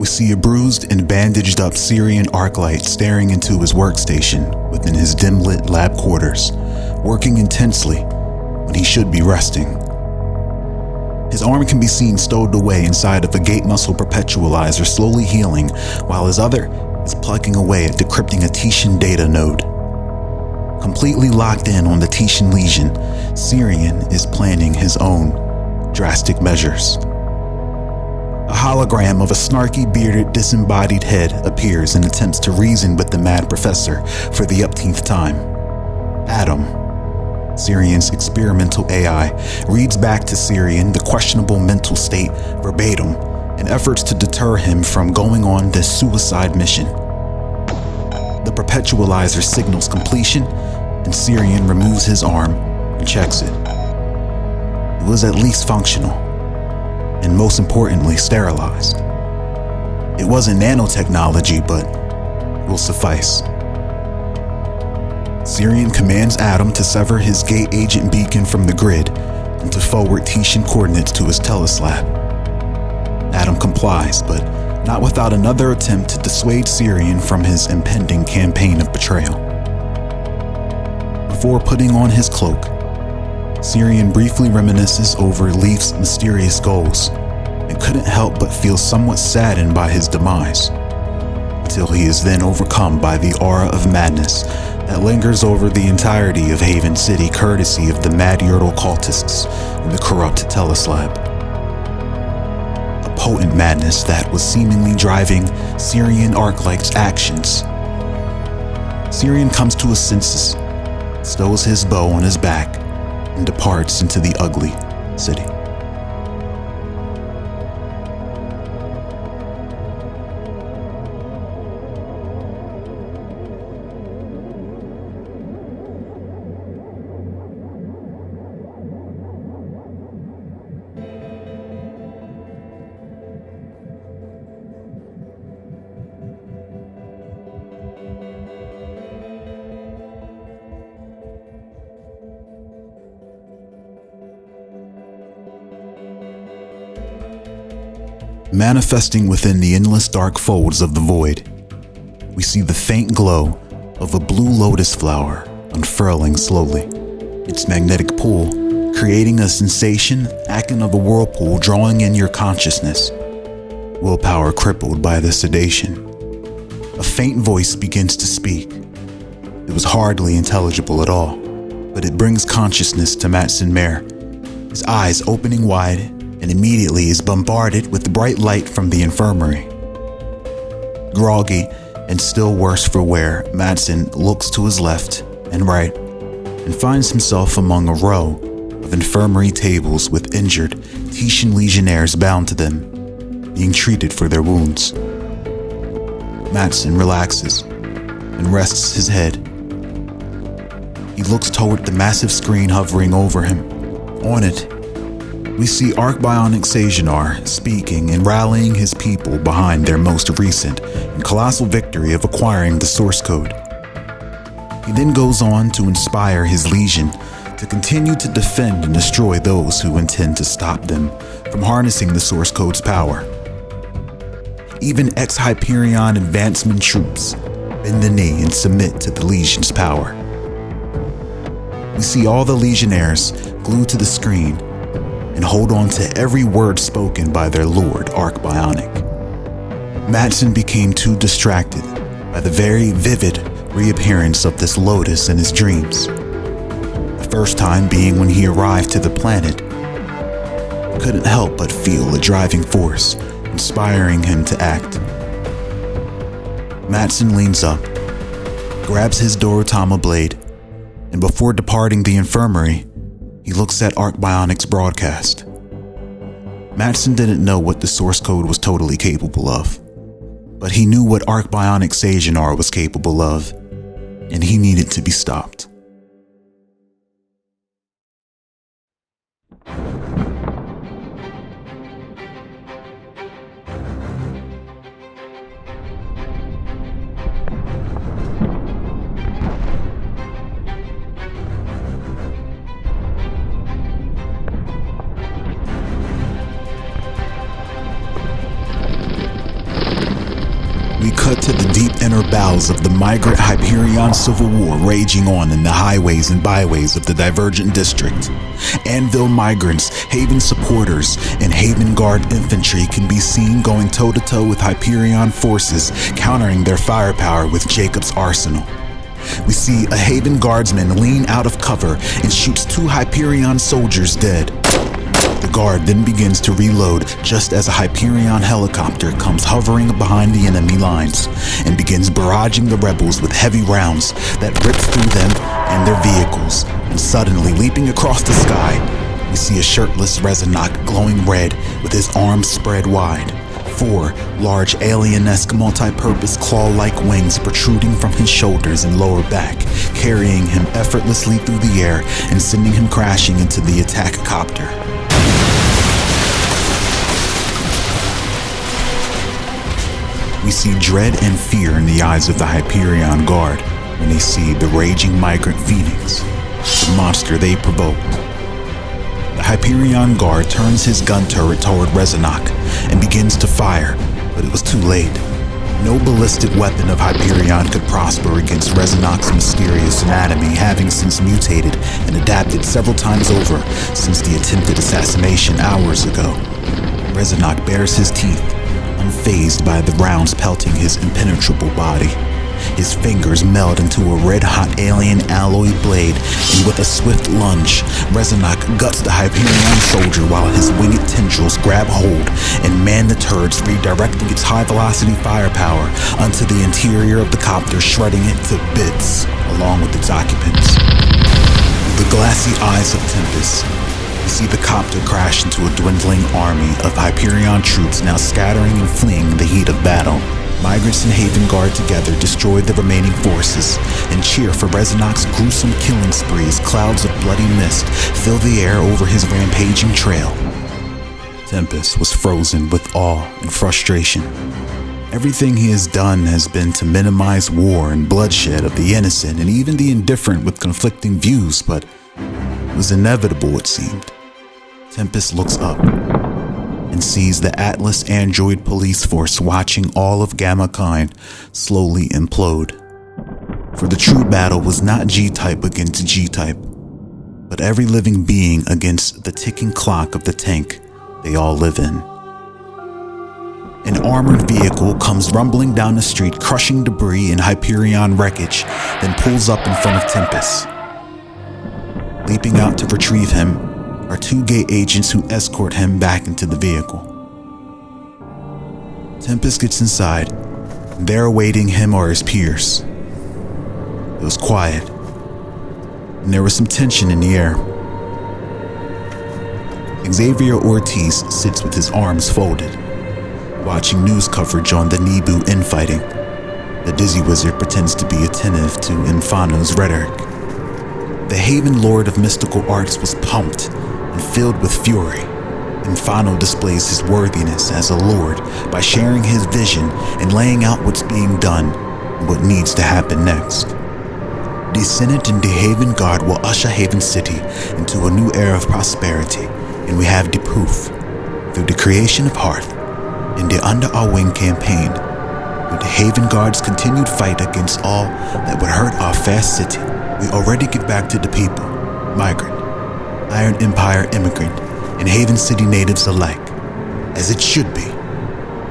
We see a bruised and bandaged up Syrian Arclight staring into his workstation within his dim-lit lab quarters, working intensely when he should be resting. His arm can be seen stowed away inside of a gate muscle perpetualizer, slowly healing, while his other is plugging away at decrypting a Titian data node. Completely locked in on the Titian lesion, Syrian is planning his own drastic measures. A hologram of a snarky, bearded, disembodied head appears and attempts to reason with the mad professor for the upteenth time. Adam, Syrian's experimental AI, reads back to Syrian the questionable mental state verbatim in efforts to deter him from going on this suicide mission. The perpetualizer signals completion, and Syrian removes his arm and checks it. It was at least functional, and most importantly, sterilized. It wasn't nanotechnology, but will suffice. Syrian commands Adam to sever his gate agent beacon from the grid and to forward Titian coordinates to his teleslab. Adam complies, but not without another attempt to dissuade Syrian from his impending campaign of betrayal. Before putting on his cloak, Syrian briefly reminisces over Leaf's mysterious goals and couldn't help but feel somewhat saddened by his demise, until he is then overcome by the aura of madness that lingers over the entirety of Haven City, courtesy of the mad Yurtle cultists and the corrupt teleslab. A potent madness that was seemingly driving Syrian Arclight's actions. Syrian comes to his senses, stows his bow on his back, and departs into the ugly city. Manifesting within the endless dark folds of the void, we see the faint glow of a blue lotus flower unfurling slowly, its magnetic pull creating a sensation akin of a whirlpool drawing in your consciousness, willpower crippled by the sedation. A faint voice begins to speak. It was hardly intelligible at all, but it brings consciousness to Matson Mare, his eyes opening wide, and immediately is bombarded with bright light from the infirmary. Groggy and still worse for wear, Matson looks to his left and right and finds himself among a row of infirmary tables with injured Titian legionnaires bound to them, being treated for their wounds. Matson relaxes and rests his head. He looks toward the massive screen hovering over him. On it, we see Archbionic Sagenar speaking and rallying his people behind their most recent and colossal victory of acquiring the source code. He then goes on to inspire his legion to continue to defend and destroy those who intend to stop them from harnessing the source code's power. Even ex-Hyperion advancement troops bend the knee and submit to the Legion's power. We see all the Legionnaires glued to the screen and hold on to every word spoken by their lord, Archbionic. Matson became too distracted by the very vivid reappearance of this lotus in his dreams. The first time being when he arrived to the planet. Couldn't help but feel a driving force, inspiring him to act. Matson leans up, grabs his Dorotama blade, and before departing the infirmary, he looks at Archbionic's broadcast. Matson didn't know what the source code was totally capable of, but he knew what Archbionic Sagenar was capable of, and he needed to be stopped. cut to the deep inner bowels of the migrant Hyperion civil war raging on in the highways and byways of the Divergent District. Anvil migrants, Haven supporters, and Haven Guard infantry can be seen going toe-to-toe with Hyperion forces, countering their firepower with Jacob's arsenal. We see a Haven guardsman lean out of cover and shoots 2 Hyperion soldiers dead. The guard then begins to reload just as a Hyperion helicopter comes hovering behind the enemy lines and begins barraging the rebels with heavy rounds that rip through them and their vehicles. And suddenly, leaping across the sky, we see a shirtless Rezanok glowing red with his arms spread wide. 4 large alien-esque multi-purpose claw-like wings protruding from his shoulders and lower back, carrying him effortlessly through the air and sending him crashing into the attack copter. We see dread and fear in the eyes of the Hyperion Guard when they see the raging migrant Phoenix, the monster they provoked. The Hyperion Guard turns his gun turret toward Rezanok and begins to fire, but it was too late. No ballistic weapon of Hyperion could prosper against Rezanok's mysterious anatomy, having since mutated and adapted several times over since the attempted assassination hours ago. Rezanok bares his teeth, unfazed by the rounds pelting his impenetrable body. His fingers meld into a red-hot alien alloy blade, and with a swift lunge, Rezanok guts the Hyperion soldier while his winged tendrils grab hold and man the turrets, redirecting its high-velocity firepower onto the interior of the copter, shredding it to bits, along with its occupants. Through the glassy eyes of Tempest, we see the copter crash into a dwindling army of Hyperion troops now scattering and fleeing the heat of battle. Migrants and Haven Guard together destroy the remaining forces and cheer for Rezanok's gruesome killing spree as clouds of bloody mist fill the air over his rampaging trail. Tempest was frozen with awe and frustration. Everything he has done has been to minimize war and bloodshed of the innocent and even the indifferent with conflicting views, but it was inevitable, it seemed. Tempest looks up and sees the Atlas android police force watching all of Gamma Kind slowly implode. For the true battle was not G-Type against G-Type, but every living being against the ticking clock of the tank they all live in. An armored vehicle comes rumbling down the street, crushing debris and Hyperion wreckage, then pulls up in front of Tempest. Leaping out to retrieve him are 2 gate agents who escort him back into the vehicle. Tempest gets inside, and there awaiting him are his peers. It was quiet, and there was some tension in the air. Xavier Ortiz sits with his arms folded, watching news coverage on the Nebu infighting. The Dizzy Wizard pretends to be attentive to Infano's rhetoric. The Haven Lord of Mystical Arts was pumped and filled with fury. Infano displays his worthiness as a lord by sharing his vision and laying out what's being done and what needs to happen next. The Senate and the Haven Guard will usher Haven City into a new era of prosperity, and we have the proof. Through the creation of Hearth and the Under Our Wing campaign, through the Haven Guard's continued fight against all that would hurt our fair city, we already get back to the people, migrant, Iron Empire immigrant, and Haven City natives alike, as it should be,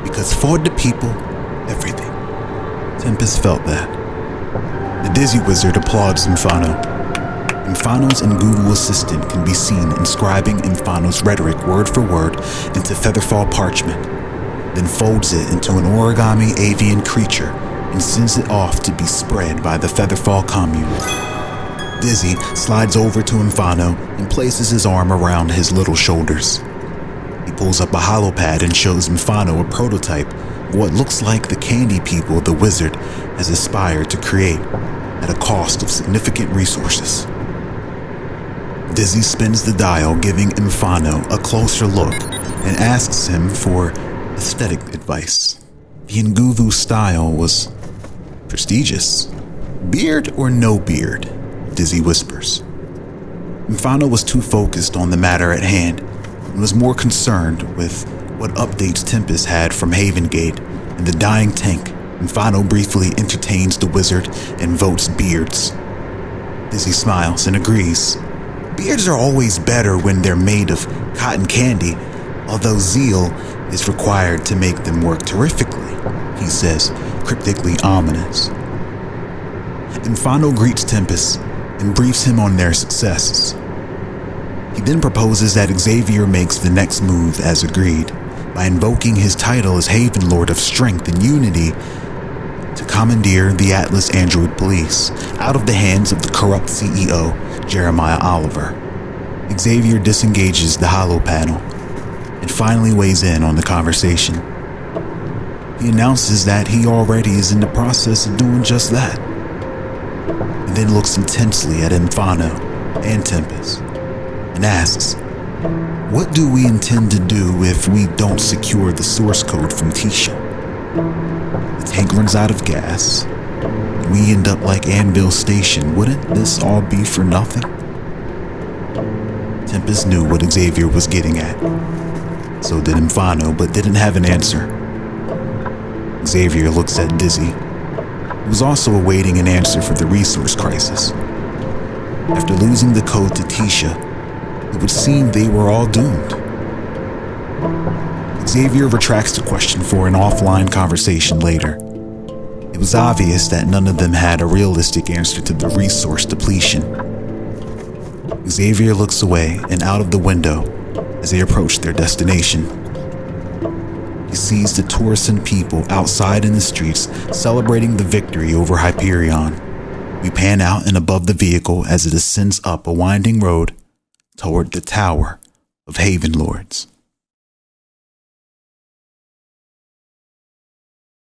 because for the people, everything. Tempest felt that. The Dizzy Wizard applauds Infano. Infano's Nguvu assistant can be seen inscribing Infano's rhetoric word for word into Featherfall parchment, then folds it into an origami avian creature and sends it off to be spread by the Featherfall commune. Dizzy slides over to Infano and places his arm around his little shoulders. He pulls up a holopad and shows Infano a prototype of what looks like the candy people the wizard has aspired to create at a cost of significant resources. Dizzy spins the dial, giving Infano a closer look and asks him for aesthetic advice. The Nguvu style was prestigious. Beard or no beard? Dizzy whispers. Infano was too focused on the matter at hand and was more concerned with what updates Tempest had from Haven Gate and the dying tank Infano briefly entertains the wizard and votes beards. Dizzy smiles and agrees. Beards are always better when they're made of cotton candy, although zeal is required to make them work terrifically, he says, cryptically ominous. Infano greets Tempest and briefs him on their successes. He then proposes that Xavier makes the next move as agreed, by invoking his title as Haven Lord of Strength and Unity to commandeer the Atlas Android Police out of the hands of the corrupt CEO, Jeremiah Oliver. Xavier disengages the holo panel and finally weighs in on the conversation. He announces that he already is in the process of doing just that, and then looks intensely at Infano and Tempest and asks, "What do we intend to do if we don't secure the source code from Tisha? The tank runs out of gas, and we end up like Anvil Station. Wouldn't this all be for nothing?" Tempest knew what Xavier was getting at. So did Infano, but didn't have an answer. Xavier looks at Dizzy, who was also awaiting an answer for the resource crisis. After losing the code to Tisha, it would seem they were all doomed. Xavier retracts the question for an offline conversation later. It was obvious that none of them had a realistic answer to the resource depletion. Xavier looks away and out of the window as they approach their destination. He sees the tourists and people outside in the streets celebrating the victory over Hyperion. We pan out and above the vehicle as it ascends up a winding road toward the Tower of Haven Lords.